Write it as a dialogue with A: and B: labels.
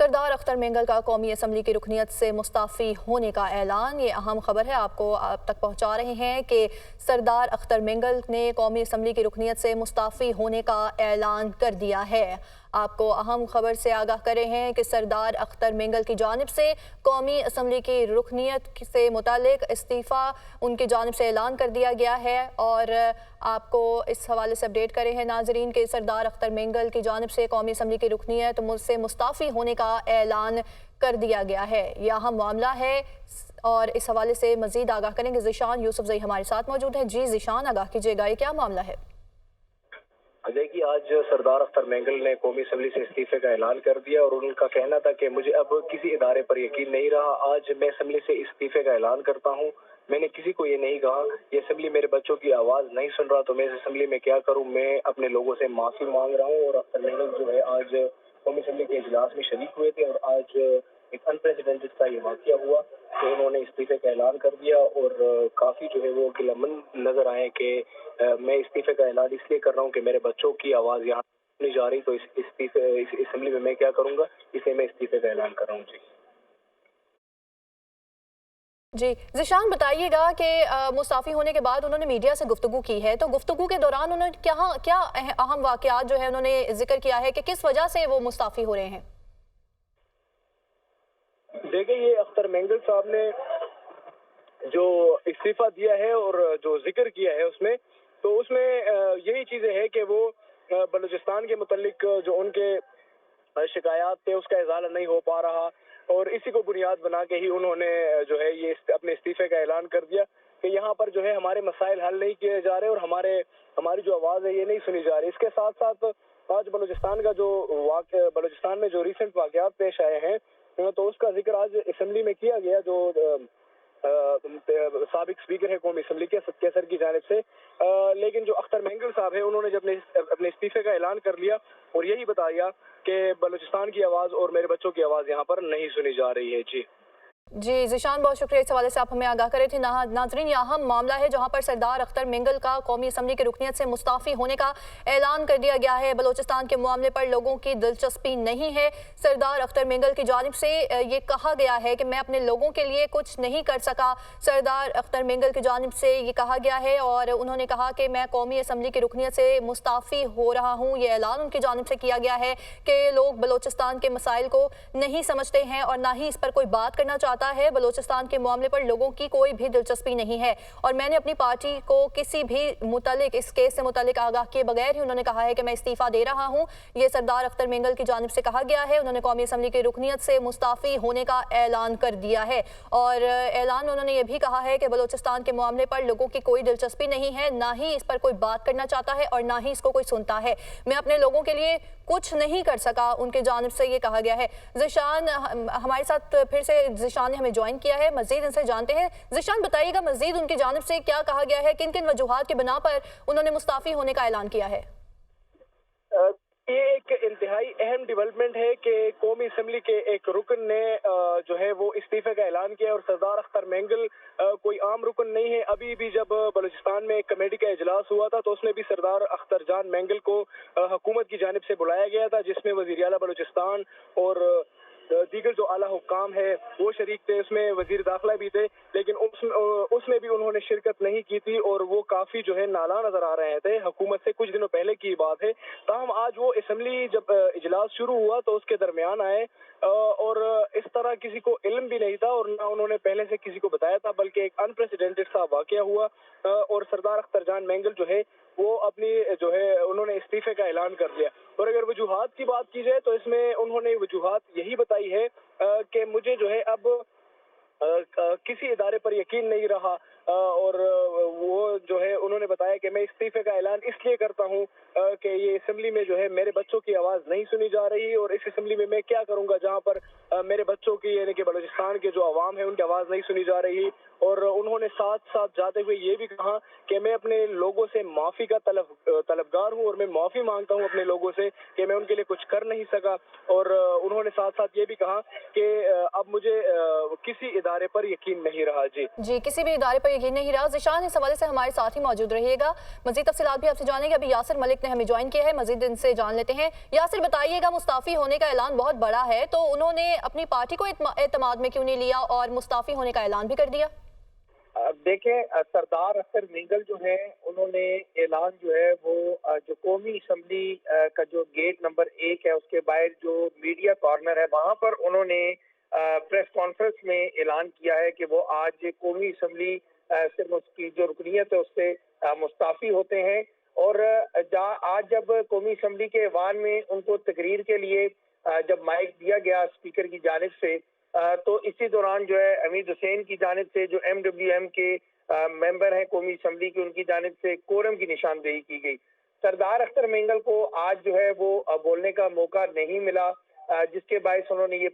A: सरदार अख्तर मेंगल का कौमी असम्बली की रुकनीत से मुस्ताफ़ी होने का ऐलान। ये अहम खबर है, आपको आप तक पहुँचा रहे हैं कि सरदार अख्तर मेंगल ने कौमी असम्बली की रुकनीत से मुस्ताफ़ी होने का ऐलान कर दिया है। आपको अहम खबर से आगाह कर रहे हैं कि सरदार अख्तर मेंगल की जानिब से कौमी असम्बली की रुकनीत से मुतालिक इस्तीफ़ा उनकी जानिब से ऐलान कर दिया गया है। और आपको इस हवाले से अपडेट करें हैं नाजरीन के सरदार अख्तर मेंगल की जानिब से कौमी असम्बली की रुकनीत से मुस्ताफ़ी होने का ऐलान कर दिया गया है। यह अहम मामला है और इस हवाले से मजीद आगाह करेंगे ज़ीशान यूसुफजई हमारे साथ मौजूद है। जी ज़ीशान, आगाह कीजिएगा, ये क्या मामला है?
B: देखिए, आज सरदार अख्तर मेंगल ने कौमी असम्बली से इस्तीफे का ऐलान कर दिया और उनका कहना था कि मुझे अब किसी इदारे पर यकीन नहीं रहा। आज मैं असम्बली से इस्तीफे का ऐलान करता हूँ। मैंने किसी को ये नहीं कहा, ये असम्बली मेरे बच्चों की आवाज़ नहीं सुन रहा, तो मैं इस असम्बली में क्या करूँ। मैं अपने लोगों से माफ़ी मांग रहा हूँ। और अख्तर मेंगल जो है आज कौमी असम्बली के इजलास में शरीक हुए थे और आज एक अनप्रेसिडेंटेड सा ये वाक़या हुआ तो उन्होंने इस्तीफे का ऐलान कर दिया और काफ़ी जो है वो गिलामंद नज़र आए कि मैं इस्तीफे का ऐलान इसलिए कर रहा हूँ कि मेरे बच्चों की आवाज़ यहाँ सुनी जा रही, तो इस असम्बली में मैं क्या करूँगा, इसलिए मैं इस्तीफे का ऐलान कर रहा हूँ। जी
A: जी ज़ीशान, बताइएगा कि मुस्ताफ़ी होने के बाद उन्होंने मीडिया से गुफ्तगू की है, तो गुफ्तगू के दौरान उन्होंने क्या क्या अहम वाक़यात जो है उन्होंने जिक्र किया है कि किस वजह से वो मुस्ताफ़ी हो रहे हैं?
B: देखिए, ये अख्तर मेंगल साहब ने जो इस्तीफा दिया है और जो जिक्र किया है उसमें यही चीजें हैं कि वो बलूचिस्तान के मुतल्लिक जो उनके शिकायत थे उसका इजाला नहीं हो पा रहा और इसी को बुनियाद बना के ही उन्होंने जो है ये अपने इस्तीफे का ऐलान कर दिया कि यहाँ पर जो है हमारे मसाइल हल नहीं किए जा रहे और हमारी जो आवाज़ है ये नहीं सुनी जा रही। इसके साथ साथ आज बलूचिस्तान में जो रिसेंट वाक़यात पेश आए हैं तो उसका जिक्र आज असम्बली में किया गया। जो साबिक स्पीकर है कौमी असम्बली के सर की जानिब से, लेकिन जो अख्तर मेंगल साहब है उन्होंने जब अपने इस्तीफे का ऐलान कर लिया और यही बताया कि बलूचिस्तान की आवाज़ और मेरे बच्चों की आवाज़ यहाँ पर नहीं सुनी जा रही है।
A: जी ज़ीशान, बहुत शुक्रिया, इस हवाले से आप हमें आगाह करे थे। नाजरीन, यह अहम मामला है जहां पर सरदार अख्तर मेंगल का कौमी असम्बली की रुकनीत से मुस्ताफ़ी होने का ऐलान कर दिया गया है। बलूचिस्तान के मामले पर लोगों की दिलचस्पी नहीं है। सरदार अख्तर मेंगल की जानिब से ये कहा गया है कि मैं अपने लोगों के लिए कुछ नहीं कर सका। सरदार अख्तर मेंगल की जानिब से ये कहा गया है और उन्होंने कहा कि मैं कौमी असम्बली की रुकनीत से मुस्ताफ़ी हो रहा हूँ। ये ऐलान उनकी जानिब से किया गया है कि लोग बलूचिस्तान के मसाइल को नहीं समझते हैं और ना ही इस पर कोई बात करना चाहता है। बलूचिस्तान के मामले पर लोगों की कोई भी दिलचस्पी नहीं है और मैंने अपनी पार्टी को किसी भी मुतालिक इस केस से मुतालिक आगाह किए बगैर ही उन्होंने कहा है कि मैं इस्तीफा दे रहा हूं। ये सरदार अख्तर मेंगल की जानिब से कहा गया है। उन्होंने कौमी असम्बली की रुकनीत से मुस्ताफ़ी होने का ऐलान कर दिया है और ऐलान उन्होंने ये भी कहा है कि बलूचिस्तान के मामले पर लोगों की कोई दिलचस्पी नहीं है, ना ही इस पर कोई बात करना चाहता है और ना ही इसको कोई सुनता है। मैं अपने लोगों के लिए कुछ नहीं कर सका, उनके जानिब से ये कहा गया है। ज़ीशान हमारे साथ फिर से ज़ीशान ने हमें ज्वाइन किया है, मज़ीद इनसे जानते हैं। ज़ीशान, बताइएगा मज़ीद उनकी जानिब से क्या कहा गया है, किन किन वजूहात के बिना पर उन्होंने मुस्ताफ़ी होने का ऐलान किया है?
B: ये एक इंतहाई अहम डेवलपमेंट है कि कौमी असम्बली के एक रुकन ने जो है वो इस्तीफे का ऐलान किया और सरदार अख्तर मेंगल कोई आम रुकन नहीं है। अभी भी जब बलूचिस्तान में एक कमेटी का इजलास हुआ था तो उसमें भी सरदार अख्तर जान मेंगल को हुकूमत की जानिब से बुलाया गया था, जिसमें वज़ीर आला बलूचिस्तान और दीगर जो आला हुक्काम है वो शरीक थे। उसमें वजीर दाखिला भी थे, लेकिन उसमें भी उन्होंने शिरकत नहीं की थी और वो काफ़ी जो है नाला नजर आ रहे थे हुकूमत से। कुछ दिनों पहले की बात है। ताहम आज वो असम्बली जब इजलास शुरू हुआ तो उसके दरमियान आए और इस तरह किसी को इल्म भी नहीं था और ना उन्होंने पहले से किसी को बताया था, बल्कि एक अनप्रेसिडेंटेड सा वाक़या हुआ और सरदार अख्तर जान मेंगल जो है वो अपनी जो है उन्होंने इस्तीफे का ऐलान कर दिया। और अगर वजूहात की बात की जाए तो इसमें उन्होंने वजूहात यही बताई है कि मुझे जो है अब किसी इदारे पर यकीन नहीं रहा और वो जो है उन्होंने बताया कि मैं इस्तीफे का ऐलान इसलिए करता हूं कि ये असम्बली में जो है मेरे बच्चों की आवाज़ नहीं सुनी जा रही और इस असम्बली में मैं क्या करूंगा जहां पर मेरे बच्चों की यानी कि बलूचिस्तान के जो अवाम है उनकी आवाज़ नहीं सुनी जा रही। और उन्होंने साथ साथ जाते हुए ये भी कहा कि मैं अपने लोगों से माफ़ी का तलबगार हूँ और मैं माफ़ी मांगता हूँ अपने लोगों से कि मैं उनके लिए कुछ कर नहीं सका। और उन्होंने साथ साथ ये भी कहा कि अब मुझे किसी इदारे पर यकीन नहीं रहा।
A: जी, किसी भी इदारे पर यकीन नहीं रहा। ज़िशान, इस हवाले से हमारे साथ ही मौजूद रहिएगा। मजीद तफसीलात भी आपसे जानेंगे। अभी यासिर मलिक ने हमें ज्वाइन किया है, मजीद इनसे जान लेते हैं। यासिर, बताइएगा, मुस्ताफ़ी होने का ऐलान बहुत बड़ा है, तो उन्होंने अपनी पार्टी को एतमाद में क्यों नहीं लिया और मुस्ताफ़ी होने का ऐलान भी कर दिया?
C: देखें, सरदार अख्तर मिंगल जो है उन्होंने ऐलान जो है वो जो कौमी असम्बली का जो गेट नंबर 1 है उसके बाहर जो मीडिया कॉर्नर है वहां पर उन्होंने प्रेस कॉन्फ्रेंस में ऐलान किया है कि वो आज कौमी असम्बली से उसकी जो रुकनीत है उससे मुस्ताफ़ी होते हैं। और आज जब कौमी असम्बली के ऐवान में उनको तकरीर के लिए जब माइक दिया गया स्पीकर की जानिब से, तो इसी दौरान जो है हमीद हुसैन की जानिब से जो MWM के मेंबर हैं कौमी असम्बली के, उनकी जानिब से कोरम की निशानदेही की गई। सरदार अख्तर मिंगल को आज जो है वो बोलने का मौका नहीं मिला, जिसके बायस उन्होंने ये